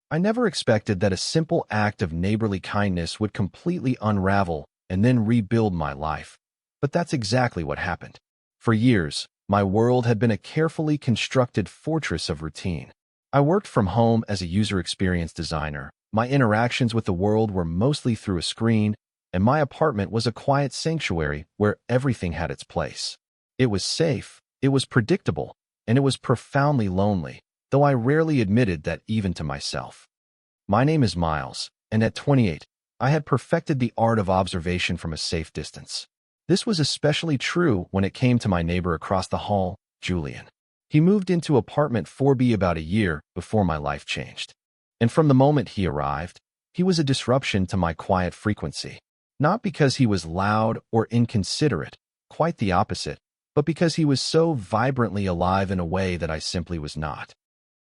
I never expected that a simple act of neighborly kindness would completely unravel and then rebuild my life. But that's exactly what happened. For years, my world had been a carefully constructed fortress of routine. I worked from home as a user experience designer. My interactions with the world were mostly through a screen, and my apartment was a quiet sanctuary where everything had its place. It was safe, it was predictable, and it was profoundly lonely, though I rarely admitted that even to myself. My name is Miles, and at 28, I had perfected the art of observation from a safe distance. This was especially true when it came to my neighbor across the hall, Julian. He moved into apartment 4B about a year before my life changed. And from the moment he arrived, he was a disruption to my quiet frequency. Not because he was loud or inconsiderate, quite the opposite, but because he was so vibrantly alive in a way that I simply was not.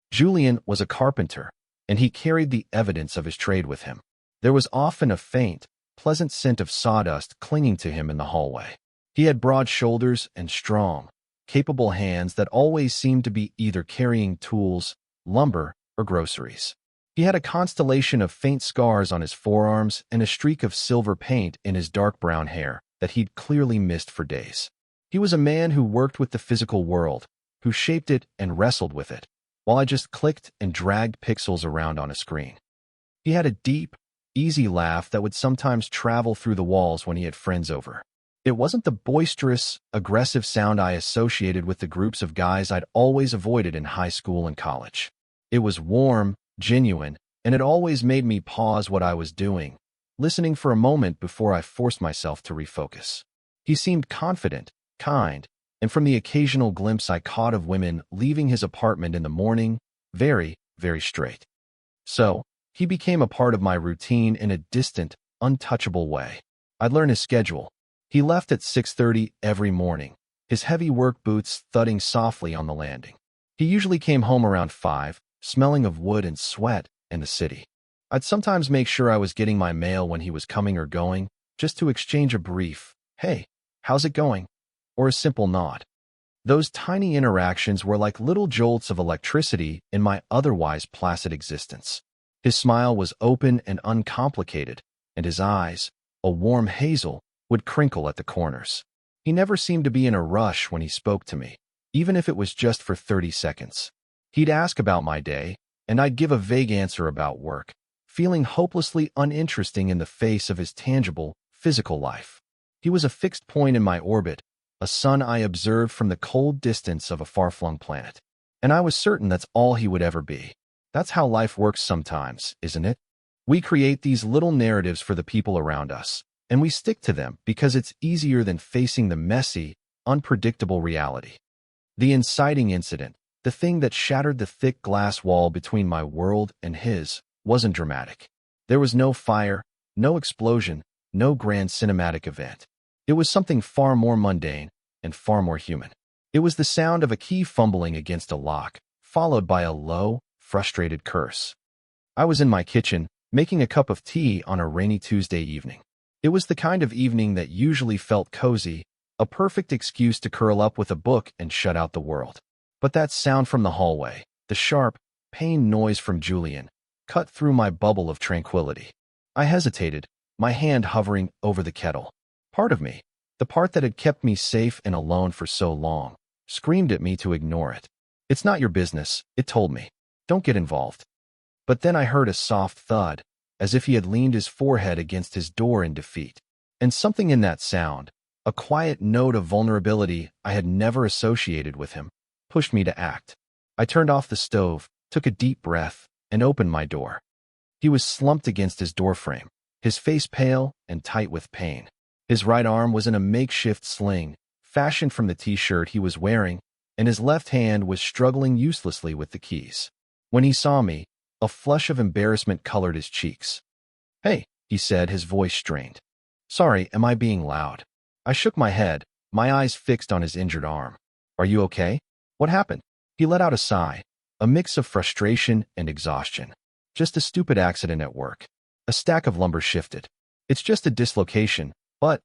Julian was a carpenter, and he carried the evidence of his trade with him. There was often a faint, pleasant scent of sawdust clinging to him in the hallway. He had broad shoulders and strong, capable hands that always seemed to be either carrying tools, lumber, or groceries. He had a constellation of faint scars on his forearms and a streak of silver paint in his dark brown hair that he'd clearly missed for days. He was a man who worked with the physical world, who shaped it and wrestled with it, while I just clicked and dragged pixels around on a screen. He had a deep, easy laugh that would sometimes travel through the walls when he had friends over. It wasn't the boisterous, aggressive sound I associated with the groups of guys I'd always avoided in high school and college. It was warm, genuine, and it always made me pause what I was doing, listening for a moment before I forced myself to refocus. He seemed confident, kind, and from the occasional glimpse I caught of women leaving his apartment in the morning, very, very straight. So, he became a part of my routine in a distant, untouchable way. I'd learn his schedule. He left at 6:30 every morning, his heavy work boots thudding softly on the landing. He usually came home around 5, smelling of wood and sweat and the city. I'd sometimes make sure I was getting my mail when he was coming or going, just to exchange a brief, "Hey, how's it going?" or a simple nod. Those tiny interactions were like little jolts of electricity in my otherwise placid existence. His smile was open and uncomplicated, and his eyes, a warm hazel, would crinkle at the corners. He never seemed to be in a rush when he spoke to me, even if it was just for 30 seconds. He'd ask about my day, and I'd give a vague answer about work, feeling hopelessly uninteresting in the face of his tangible, physical life. He was a fixed point in my orbit, a sun I observed from the cold distance of a far-flung planet. And I was certain that's all he would ever be. That's how life works sometimes, isn't it? We create these little narratives for the people around us, and we stick to them because it's easier than facing the messy, unpredictable reality. The inciting incident, the thing that shattered the thick glass wall between my world and his, wasn't dramatic. There was no fire, no explosion, no grand cinematic event. It was something far more mundane and far more human. It was the sound of a key fumbling against a lock, followed by a low, frustrated curse. I was in my kitchen, making a cup of tea on a rainy Tuesday evening. It was the kind of evening that usually felt cozy, a perfect excuse to curl up with a book and shut out the world. But that sound from the hallway, the sharp, pained noise from Julian, cut through my bubble of tranquility. I hesitated, my hand hovering over the kettle. Part of me, the part that had kept me safe and alone for so long, screamed at me to ignore it. "It's not your business," it told me. "Don't get involved." But then I heard a soft thud, as if he had leaned his forehead against his door in defeat. And something in that sound, a quiet note of vulnerability I had never associated with him, pushed me to act. I turned off the stove, took a deep breath, and opened my door. He was slumped against his doorframe, his face pale and tight with pain. His right arm was in a makeshift sling, fashioned from the t-shirt he was wearing, and his left hand was struggling uselessly with the keys. When he saw me, a flush of embarrassment colored his cheeks. "Hey," he said, his voice strained. "Sorry, am I being loud?" I shook my head, my eyes fixed on his injured arm. "Are you okay? What happened?" He let out a sigh, a mix of frustration and exhaustion. "Just a stupid accident at work. A stack of lumber shifted. It's just a dislocation, but,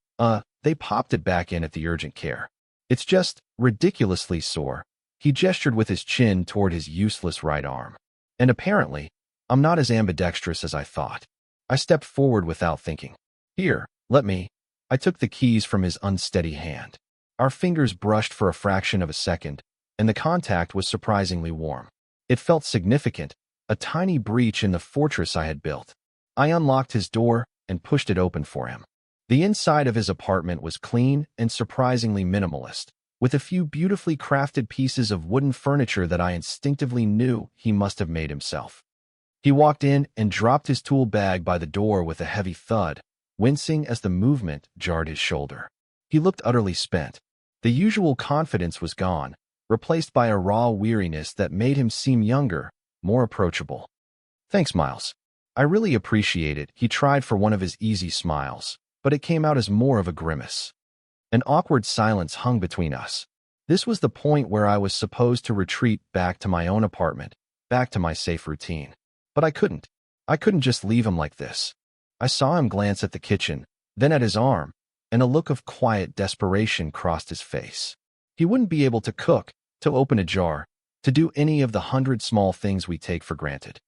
they popped it back in at the urgent care. It's just ridiculously sore." He gestured with his chin toward his useless right arm. "And apparently, I'm not as ambidextrous as I thought. I stepped forward without thinking. Here, let me. I took the keys from his unsteady hand. Our fingers brushed for a fraction of a second, and the contact was surprisingly warm. It felt significant, a tiny breach in the fortress I had built. I unlocked his door and pushed it open for him. The inside of his apartment was clean and surprisingly minimalist, with a few beautifully crafted pieces of wooden furniture that I instinctively knew he must have made himself. He walked in and dropped his tool bag by the door with a heavy thud, wincing as the movement jarred his shoulder. He looked utterly spent. The usual confidence was gone, replaced by a raw weariness that made him seem younger, more approachable. Thanks, Miles. I really appreciate it. He tried for one of his easy smiles, but it came out as more of a grimace. An awkward silence hung between us. This was the point where I was supposed to retreat back to my own apartment, back to my safe routine. But I couldn't. I couldn't just leave him like this. I saw him glance at the kitchen, then at his arm, and a look of quiet desperation crossed his face. He wouldn't be able to cook, to open a jar, to do any of the 100 small things we take for granted.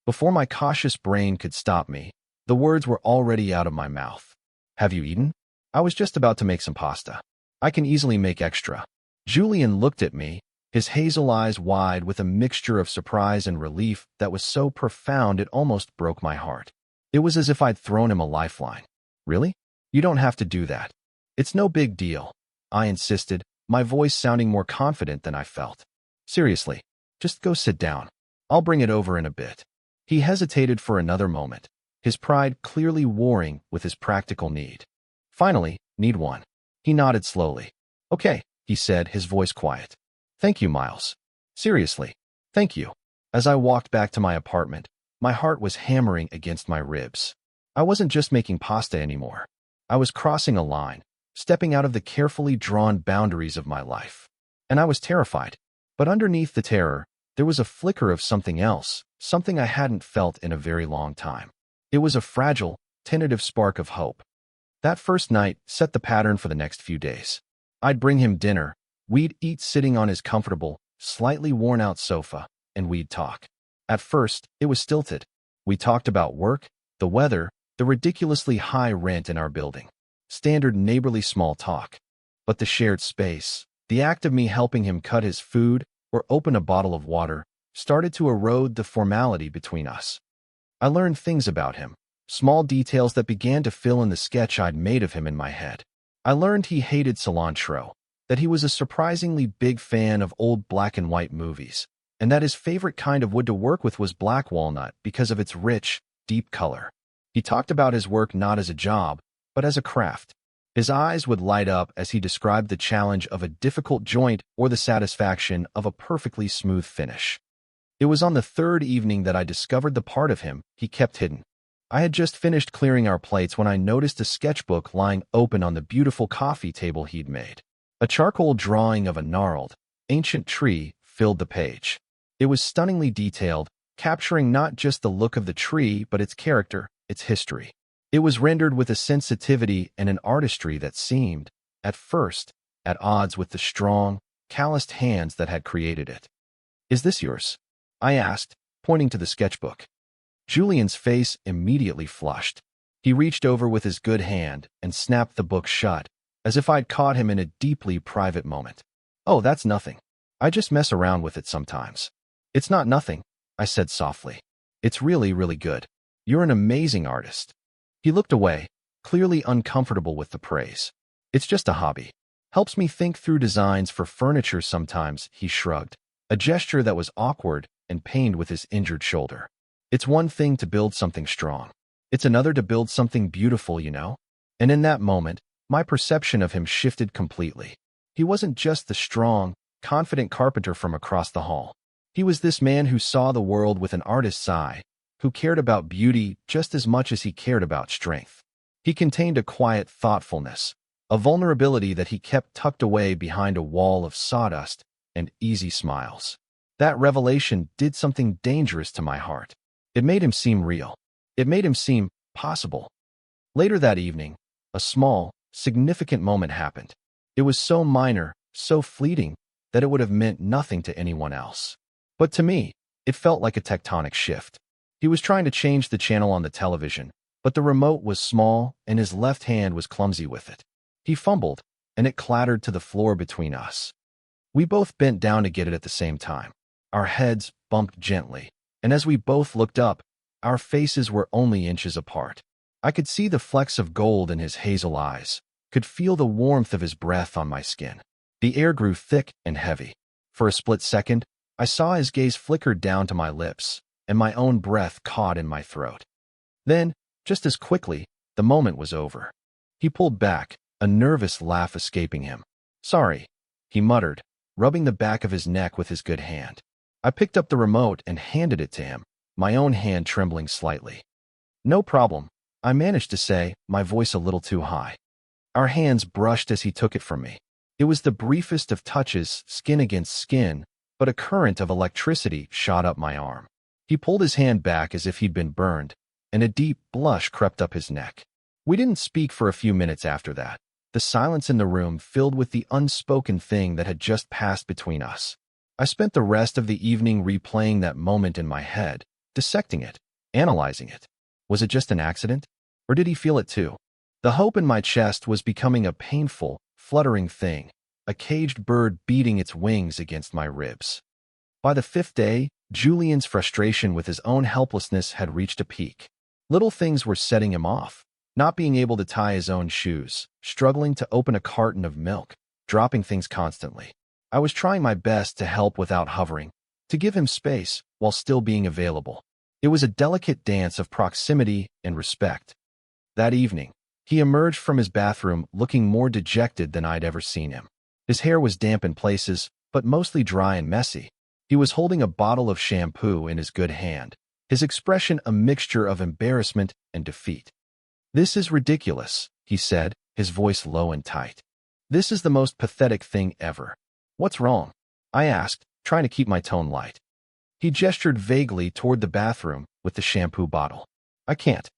Before my cautious brain could stop me, the words were already out of my mouth. Have you eaten? I was just about to make some pasta. I can easily make extra. Julian looked at me, his hazel eyes wide with a mixture of surprise and relief that was so profound it almost broke my heart. It was as if I'd thrown him a lifeline. Really? You don't have to do that. It's no big deal, I insisted, my voice sounding more confident than I felt. Seriously, just go sit down. I'll bring it over in a bit. He hesitated for another moment, his pride clearly warring with his practical need. Finally, need one. He nodded slowly. Okay, he said, his voice quiet. Thank you, Miles. Seriously, thank you. As I walked back to my apartment, my heart was hammering against my ribs. I wasn't just making pasta anymore. I was crossing a line, stepping out of the carefully drawn boundaries of my life. And I was terrified. But underneath the terror, there was a flicker of something else, something I hadn't felt in a very long time. It was a fragile, tentative spark of hope. That first night set the pattern for the next few days. I'd bring him dinner, we'd eat sitting on his comfortable, slightly worn-out sofa, and we'd talk. At first, it was stilted. We talked about work, the weather, the ridiculously high rent in our building. Standard neighborly small talk. But the shared space, the act of me helping him cut his food or open a bottle of water, started to erode the formality between us. I learned things about him, small details that began to fill in the sketch I'd made of him in my head. I learned he hated cilantro, that he was a surprisingly big fan of old black and white movies, and that his favorite kind of wood to work with was black walnut because of its rich, deep color. He talked about his work not as a job, but as a craft. His eyes would light up as he described the challenge of a difficult joint or the satisfaction of a perfectly smooth finish. It was on the third evening that I discovered the part of him he kept hidden. I had just finished clearing our plates when I noticed a sketchbook lying open on the beautiful coffee table he'd made. A charcoal drawing of a gnarled, ancient tree filled the page. It was stunningly detailed, capturing not just the look of the tree but its character, its history. It was rendered with a sensitivity and an artistry that seemed, at first, at odds with the strong, calloused hands that had created it. "Is this yours?" I asked, pointing to the sketchbook. Julian's face immediately flushed. He reached over with his good hand and snapped the book shut, as if I'd caught him in a deeply private moment. "Oh, that's nothing. I just mess around with it sometimes." "It's not nothing," I said softly. "It's really, really good. You're an amazing artist." He looked away, clearly uncomfortable with the praise. "It's just a hobby. Helps me think through designs for furniture sometimes," he shrugged, a gesture that was awkward and pained with his injured shoulder. "It's one thing to build something strong. It's another to build something beautiful, you know?" And in that moment, my perception of him shifted completely. He wasn't just the strong, confident carpenter from across the hall. He was this man who saw the world with an artist's eye, who cared about beauty just as much as he cared about strength. He contained a quiet thoughtfulness, a vulnerability that he kept tucked away behind a wall of sawdust and easy smiles. That revelation did something dangerous to my heart. It made him seem real. It made him seem possible. Later that evening, a small, significant moment happened. It was so minor, so fleeting, that it would have meant nothing to anyone else. But to me, it felt like a tectonic shift. He was trying to change the channel on the television, but the remote was small and his left hand was clumsy with it. He fumbled, and it clattered to the floor between us. We both bent down to get it at the same time. Our heads bumped gently, and as we both looked up, our faces were only inches apart. I could see the flecks of gold in his hazel eyes, could feel the warmth of his breath on my skin. The air grew thick and heavy. For a split second, I saw his gaze flicker down to my lips, and my own breath caught in my throat. Then, just as quickly, the moment was over. He pulled back, a nervous laugh escaping him. "Sorry," he muttered, rubbing the back of his neck with his good hand. I picked up the remote and handed it to him, my own hand trembling slightly. "No problem," I managed to say, my voice a little too high. Our hands brushed as he took it from me. It was the briefest of touches, skin against skin, but a current of electricity shot up my arm. He pulled his hand back as if he'd been burned, and a deep blush crept up his neck. We didn't speak for a few minutes after that, the silence in the room filled with the unspoken thing that had just passed between us. I spent the rest of the evening replaying that moment in my head, dissecting it, analyzing it. Was it just an accident? Or did he feel it too? The hope in my chest was becoming a painful, fluttering thing, a caged bird beating its wings against my ribs. By the fifth day, Julian's frustration with his own helplessness had reached a peak. Little things were setting him off. Not being able to tie his own shoes, struggling to open a carton of milk, dropping things constantly. I was trying my best to help without hovering, to give him space while still being available. It was a delicate dance of proximity and respect. That evening, he emerged from his bathroom looking more dejected than I'd ever seen him. His hair was damp in places, but mostly dry and messy. He was holding a bottle of shampoo in his good hand, his expression a mixture of embarrassment and defeat. "This is ridiculous," he said, his voice low and tight. "This is the most pathetic thing ever." "What's wrong?" I asked, trying to keep my tone light. He gestured vaguely toward the bathroom with the shampoo bottle. I can't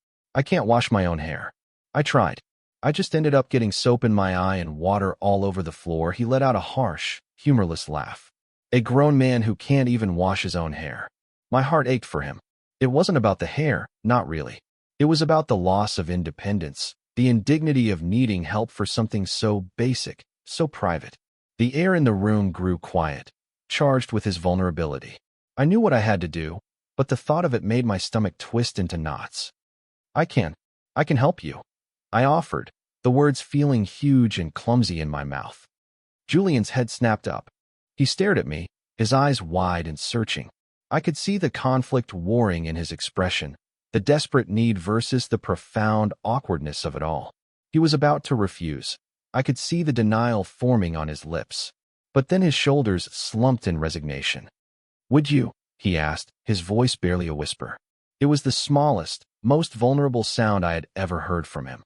wash my own hair. I tried. I just ended up getting soap in my eye and water all over the floor." He let out a harsh, humorless laugh. A grown man who can't even wash his own hair. My heart ached for him. It wasn't about the hair, not really. It was about the loss of independence, the indignity of needing help for something so basic, so private. The air in the room grew quiet, charged with his vulnerability. I knew what I had to do, but the thought of it made my stomach twist into knots. I can help you," I offered, the words feeling huge and clumsy in my mouth. Julian's head snapped up. He stared at me, his eyes wide and searching. I could see the conflict warring in his expression, the desperate need versus the profound awkwardness of it all. He was about to refuse. I could see the denial forming on his lips. But then his shoulders slumped in resignation. "Would you?" he asked, his voice barely a whisper. It was the smallest, most vulnerable sound I had ever heard from him.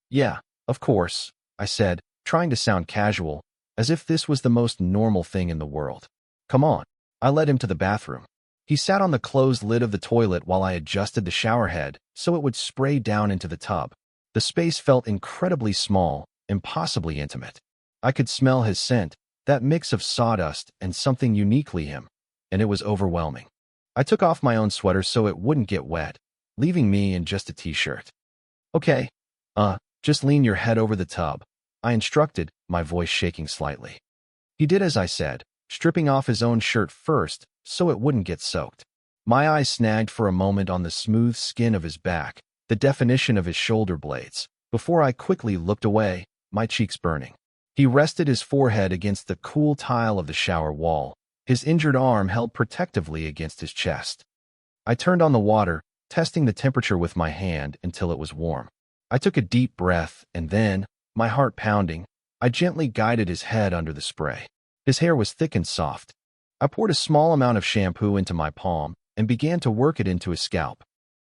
"Yeah, of course," I said, trying to sound casual, as if this was the most normal thing in the world. "Come on." I led him to the bathroom. He sat on the closed lid of the toilet while I adjusted the shower head so it would spray down into the tub. The space felt incredibly small, impossibly intimate. I could smell his scent, that mix of sawdust and something uniquely him, and it was overwhelming. I took off my own sweater so it wouldn't get wet, leaving me in just a t-shirt. "Okay, just lean your head over the tub," I instructed, my voice shaking slightly. He did as I said, stripping off his own shirt first so it wouldn't get soaked. My eyes snagged for a moment on the smooth skin of his back, the definition of his shoulder blades, before I quickly looked away, my cheeks burning. He rested his forehead against the cool tile of the shower wall, his injured arm held protectively against his chest. I turned on the water, testing the temperature with my hand until it was warm. I took a deep breath, and then, my heart pounding, I gently guided his head under the spray. His hair was thick and soft. I poured a small amount of shampoo into my palm and began to work it into his scalp.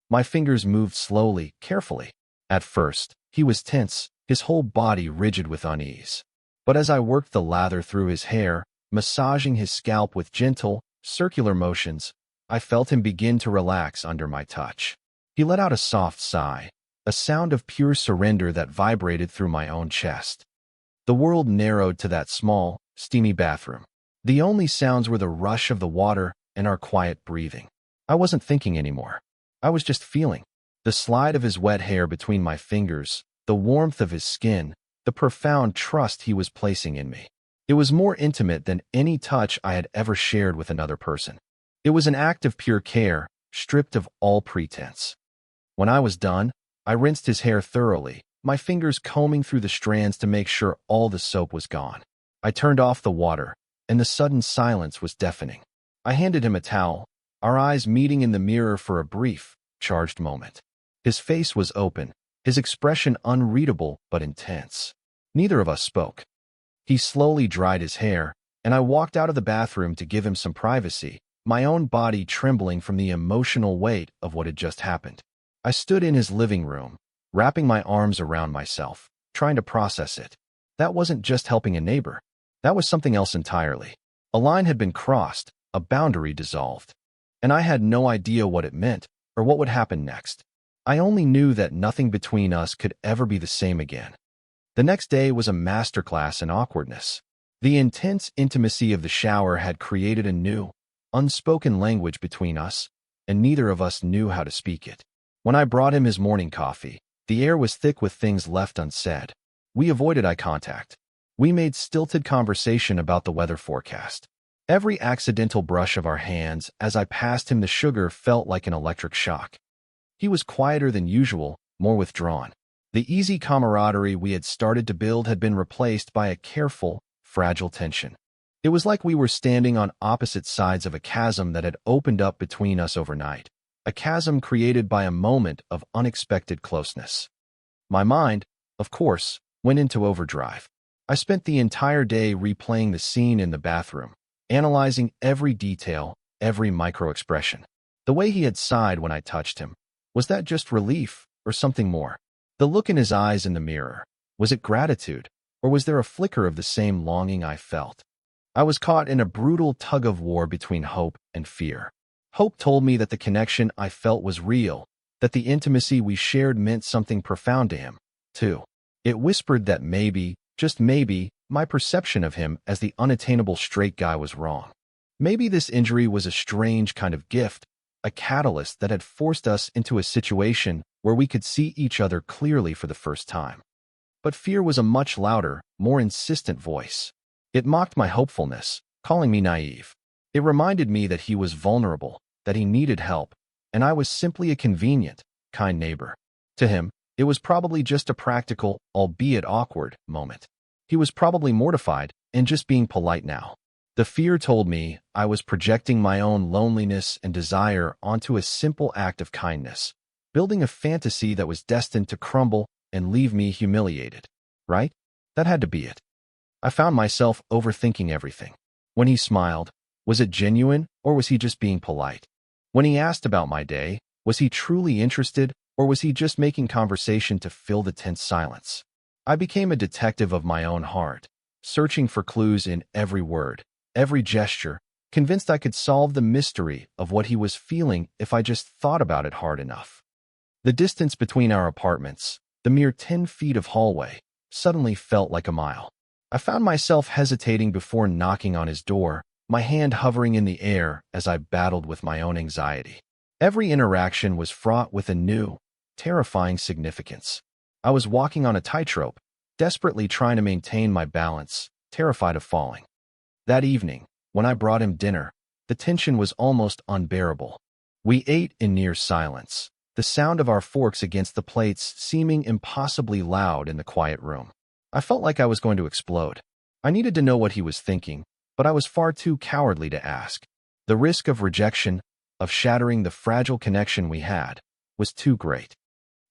My fingers moved slowly, carefully. At first, he was tense, his whole body rigid with unease. But as I worked the lather through his hair, massaging his scalp with gentle, circular motions, I felt him begin to relax under my touch. He let out a soft sigh, a sound of pure surrender that vibrated through my own chest. The world narrowed to that small, steamy bathroom. The only sounds were the rush of the water and our quiet breathing. I wasn't thinking anymore. I was just feeling. The slide of his wet hair between my fingers, the warmth of his skin, the profound trust he was placing in me. It was more intimate than any touch I had ever shared with another person. It was an act of pure care, stripped of all pretense. When I was done, I rinsed his hair thoroughly, my fingers combing through the strands to make sure all the soap was gone. I turned off the water, and the sudden silence was deafening. I handed him a towel, our eyes meeting in the mirror for a brief, charged moment. His face was open, his expression unreadable but intense. Neither of us spoke. He slowly dried his hair, and I walked out of the bathroom to give him some privacy, my own body trembling from the emotional weight of what had just happened. I stood in his living room, wrapping my arms around myself, trying to process it. That wasn't just helping a neighbor. That was something else entirely. A line had been crossed, a boundary dissolved, and I had no idea what it meant or what would happen next. I only knew that nothing between us could ever be the same again. The next day was a masterclass in awkwardness. The intense intimacy of the shower had created a new, unspoken language between us, and neither of us knew how to speak it. When I brought him his morning coffee, the air was thick with things left unsaid. We avoided eye contact. We made stilted conversation about the weather forecast. Every accidental brush of our hands as I passed him the sugar felt like an electric shock. He was quieter than usual, more withdrawn. The easy camaraderie we had started to build had been replaced by a careful, fragile tension. It was like we were standing on opposite sides of a chasm that had opened up between us overnight, a chasm created by a moment of unexpected closeness. My mind, of course, went into overdrive. I spent the entire day replaying the scene in the bathroom, analyzing every detail, every micro-expression. The way he had sighed when I touched him. Was that just relief, or something more? The look in his eyes in the mirror. Was it gratitude, or was there a flicker of the same longing I felt? I was caught in a brutal tug-of-war between hope and fear. Hope told me that the connection I felt was real, that the intimacy we shared meant something profound to him, too. It whispered that maybe, just maybe, my perception of him as the unattainable straight guy was wrong. Maybe this injury was a strange kind of gift, a catalyst that had forced us into a situation where we could see each other clearly for the first time. But fear was a much louder, more insistent voice. It mocked my hopefulness, calling me naive. It reminded me that he was vulnerable, that he needed help, and I was simply a convenient, kind neighbor. To him, it was probably just a practical, albeit awkward, moment. He was probably mortified and just being polite now. The fear told me I was projecting my own loneliness and desire onto a simple act of kindness, building a fantasy that was destined to crumble and leave me humiliated. Right? That had to be it. I found myself overthinking everything. When he smiled, was it genuine or was he just being polite? When he asked about my day, was he truly interested or was he just making conversation to fill the tense silence? I became a detective of my own heart, searching for clues in every word, every gesture, convinced I could solve the mystery of what he was feeling if I just thought about it hard enough. The distance between our apartments, the mere 10 feet of hallway, suddenly felt like a mile. I found myself hesitating before knocking on his door, my hand hovering in the air as I battled with my own anxiety. Every interaction was fraught with a new, terrifying significance. I was walking on a tightrope, desperately trying to maintain my balance, terrified of falling. That evening, when I brought him dinner, the tension was almost unbearable. We ate in near silence, the sound of our forks against the plates seeming impossibly loud in the quiet room. I felt like I was going to explode. I needed to know what he was thinking, but I was far too cowardly to ask. The risk of rejection, of shattering the fragile connection we had, was too great.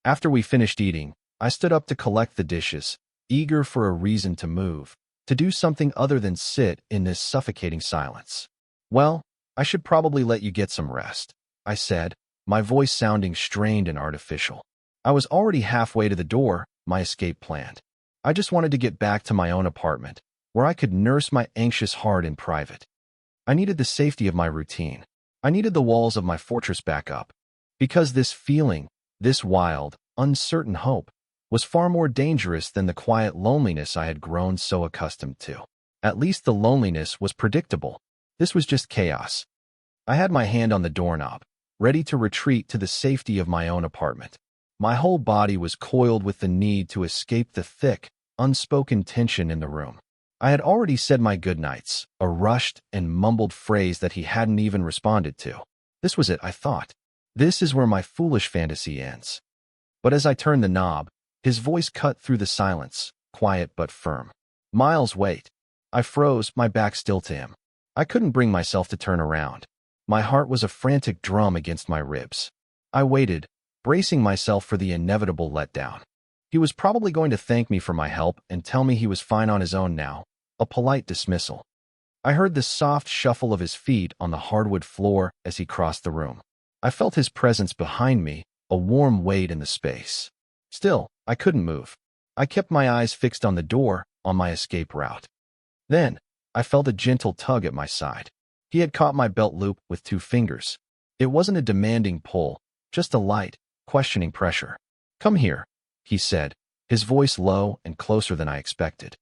After we finished eating, I stood up to collect the dishes, eager for a reason to move, to do something other than sit in this suffocating silence. Well, I should probably let you get some rest, I said, my voice sounding strained and artificial. I was already halfway to the door, my escape planned. I just wanted to get back to my own apartment, where I could nurse my anxious heart in private. I needed the safety of my routine. I needed the walls of my fortress back up. Because this feeling, this wild, uncertain hope, was far more dangerous than the quiet loneliness I had grown so accustomed to. At least the loneliness was predictable. This was just chaos. I had my hand on the doorknob, ready to retreat to the safety of my own apartment. My whole body was coiled with the need to escape the thick, unspoken tension in the room. I had already said my goodnights, a rushed and mumbled phrase that he hadn't even responded to. This was it, I thought. This is where my foolish fantasy ends. But as I turned the knob, his voice cut through the silence, quiet but firm. Miles, wait. I froze, my back still to him. I couldn't bring myself to turn around. My heart was a frantic drum against my ribs. I waited, bracing myself for the inevitable letdown. He was probably going to thank me for my help and tell me he was fine on his own now, a polite dismissal. I heard the soft shuffle of his feet on the hardwood floor as he crossed the room. I felt his presence behind me, a warm weight in the space. Still, I couldn't move. I kept my eyes fixed on the door, on my escape route. Then, I felt a gentle tug at my side. He had caught my belt loop with 2 fingers. It wasn't a demanding pull, just a light, questioning pressure. Come here, he said, his voice low and closer than I expected.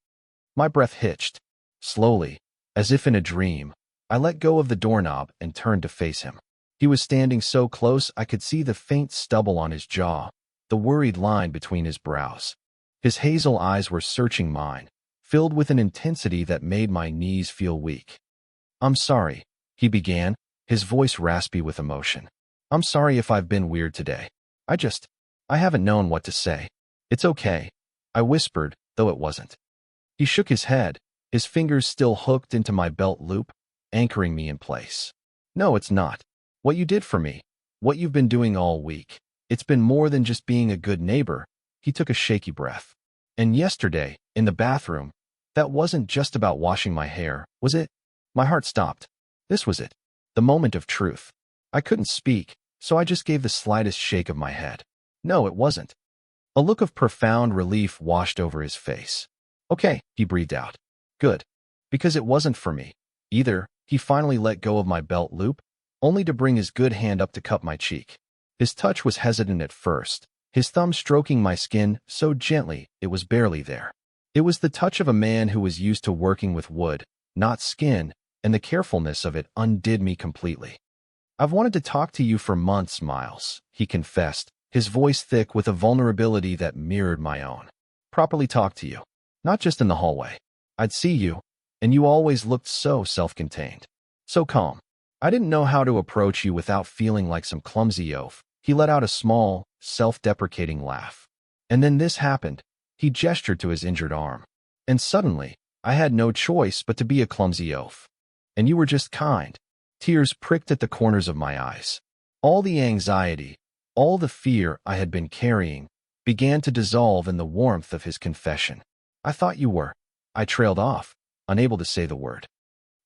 My breath hitched. Slowly, as if in a dream, I let go of the doorknob and turned to face him. He was standing so close I could see the faint stubble on his jaw, the worried line between his brows. His hazel eyes were searching mine, filled with an intensity that made my knees feel weak. I'm sorry, he began, his voice raspy with emotion. I'm sorry if I've been weird today. I haven't known what to say. It's okay, I whispered, though it wasn't. He shook his head, his fingers still hooked into my belt loop, anchoring me in place. No, it's not. What you did for me, what you've been doing all week, it's been more than just being a good neighbor. He took a shaky breath. And yesterday, in the bathroom, that wasn't just about washing my hair, was it? My heart stopped. This was it. The moment of truth. I couldn't speak, so I just gave the slightest shake of my head. No, it wasn't. A look of profound relief washed over his face. Okay, he breathed out. Good. Because it wasn't for me. Either, he finally let go of my belt loop, only to bring his good hand up to cup my cheek. His touch was hesitant at first, his thumb stroking my skin so gently it was barely there. It was the touch of a man who was used to working with wood, not skin, and the carefulness of it undid me completely. I've wanted to talk to you for months, Miles, he confessed, his voice thick with a vulnerability that mirrored my own. Properly talk to you. Not just in the hallway. I'd see you, and you always looked so self-contained. So calm. I didn't know how to approach you without feeling like some clumsy oaf. He let out a small, self-deprecating laugh. And then this happened. He gestured to his injured arm. And suddenly, I had no choice but to be a clumsy oaf. And you were just kind. Tears pricked at the corners of my eyes. All the anxiety, all the fear I had been carrying, began to dissolve in the warmth of his confession. I thought you were. I trailed off, unable to say the word.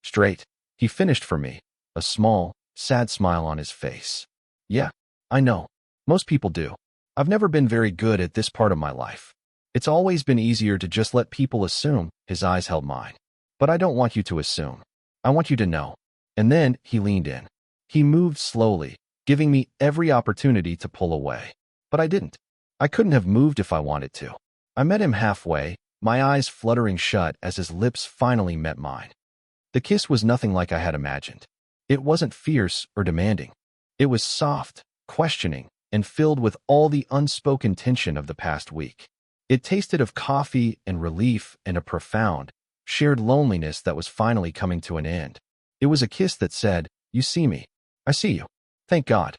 Straight, he finished for me, a small, sad smile on his face. Yeah, I know. Most people do. I've never been very good at this part of my life. It's always been easier to just let people assume. His eyes held mine. But I don't want you to assume. I want you to know. And then he leaned in. He moved slowly, giving me every opportunity to pull away. But I didn't. I couldn't have moved if I wanted to. I met him halfway, my eyes fluttering shut as his lips finally met mine. The kiss was nothing like I had imagined. It wasn't fierce or demanding. It was soft, questioning, and filled with all the unspoken tension of the past week. It tasted of coffee and relief and a profound, shared loneliness that was finally coming to an end. It was a kiss that said, "You see me. I see you. Thank God."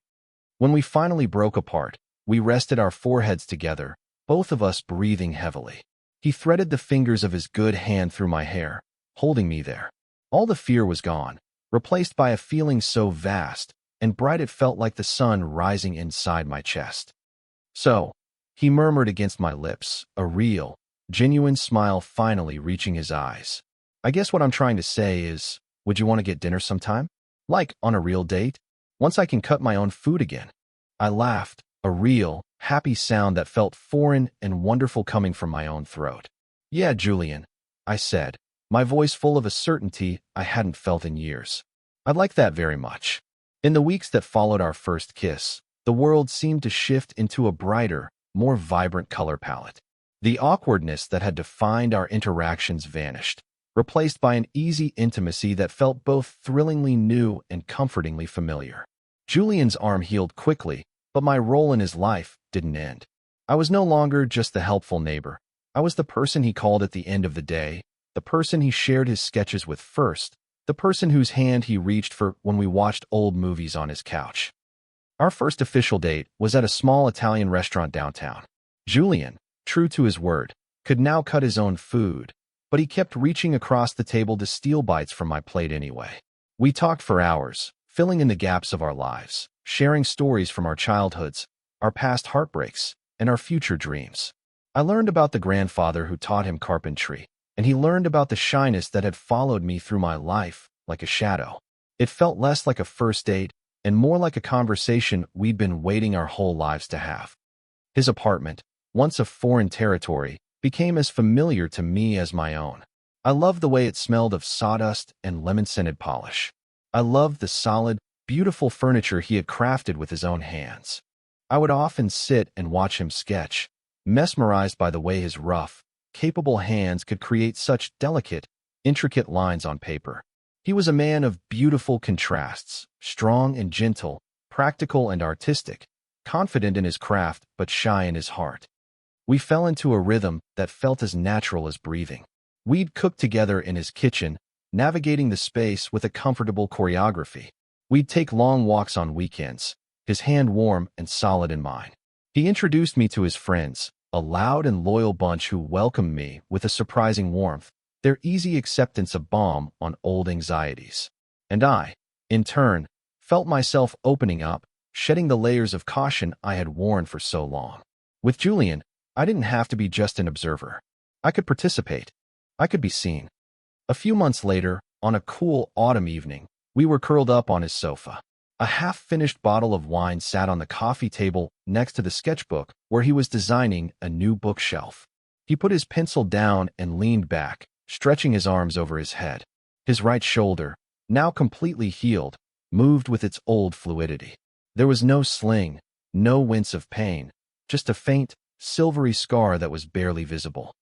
When we finally broke apart, we rested our foreheads together, both of us breathing heavily. He threaded the fingers of his good hand through my hair, holding me there. All the fear was gone, replaced by a feeling so vast and bright it felt like the sun rising inside my chest. So, he murmured against my lips, a real, genuine smile finally reaching his eyes. I guess what I'm trying to say is, would you want to get dinner sometime? Like, on a real date? Once I can cut my own food again. I laughed, a real, happy sound that felt foreign and wonderful coming from my own throat. Yeah, Julian, I said, my voice full of a certainty I hadn't felt in years. I'd like that very much. In the weeks that followed our first kiss, the world seemed to shift into a brighter, more vibrant color palette. The awkwardness that had defined our interactions vanished, replaced by an easy intimacy that felt both thrillingly new and comfortingly familiar. Julian's arm healed quickly, but my role in his life didn't end. I was no longer just the helpful neighbor. I was the person he called at the end of the day, the person he shared his sketches with first, the person whose hand he reached for when we watched old movies on his couch. Our first official date was at a small Italian restaurant downtown. Julian, true to his word, could now cut his own food, but he kept reaching across the table to steal bites from my plate anyway. We talked for hours, filling in the gaps of our lives, sharing stories from our childhoods, our past heartbreaks, and our future dreams. I learned about the grandfather who taught him carpentry, and he learned about the shyness that had followed me through my life like a shadow. It felt less like a first date and more like a conversation we'd been waiting our whole lives to have. His apartment, once a foreign territory, became as familiar to me as my own. I loved the way it smelled of sawdust and lemon-scented polish. I loved the solid, beautiful furniture he had crafted with his own hands. I would often sit and watch him sketch, mesmerized by the way his rough, capable hands could create such delicate, intricate lines on paper. He was a man of beautiful contrasts, strong and gentle, practical and artistic, confident in his craft but shy in his heart. We fell into a rhythm that felt as natural as breathing. We'd cook together in his kitchen, navigating the space with a comfortable choreography. We'd take long walks on weekends, his hand warm and solid in mine. He introduced me to his friends, a loud and loyal bunch who welcomed me with a surprising warmth, their easy acceptance a balm on old anxieties. And I, in turn, felt myself opening up, shedding the layers of caution I had worn for so long. With Julian, I didn't have to be just an observer. I could participate. I could be seen. A few months later, on a cool autumn evening, we were curled up on his sofa. A half-finished bottle of wine sat on the coffee table next to the sketchbook where he was designing a new bookshelf. He put his pencil down and leaned back, stretching his arms over his head. His right shoulder, now completely healed, moved with its old fluidity. There was no sling, no wince of pain, just a faint, silvery scar that was barely visible.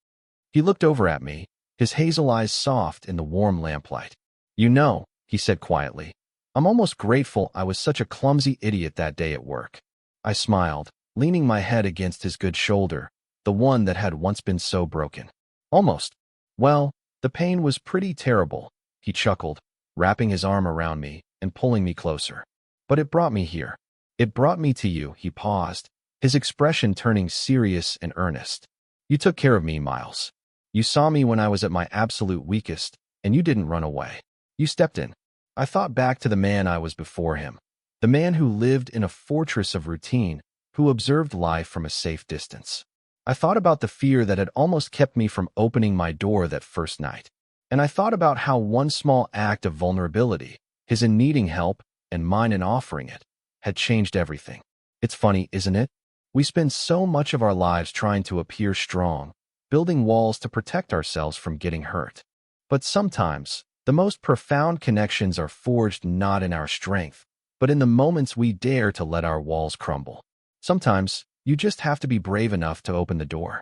He looked over at me, his hazel eyes soft in the warm lamplight. "You know," he said quietly, "I'm almost grateful I was such a clumsy idiot that day at work." I smiled, leaning my head against his good shoulder, the one that had once been so broken. "Almost. Well, the pain was pretty terrible," he chuckled, wrapping his arm around me and pulling me closer. "But it brought me here. It brought me to you." He paused, his expression turning serious and earnest. "You took care of me, Miles. You saw me when I was at my absolute weakest, and you didn't run away. You stepped in." I thought back to the man I was before him, the man who lived in a fortress of routine, who observed life from a safe distance. I thought about the fear that had almost kept me from opening my door that first night. And I thought about how one small act of vulnerability, his in needing help and mine in offering it, had changed everything. It's funny, isn't it? We spend so much of our lives trying to appear strong, building walls to protect ourselves from getting hurt. But sometimes, the most profound connections are forged not in our strength, but in the moments we dare to let our walls crumble. Sometimes, you just have to be brave enough to open the door.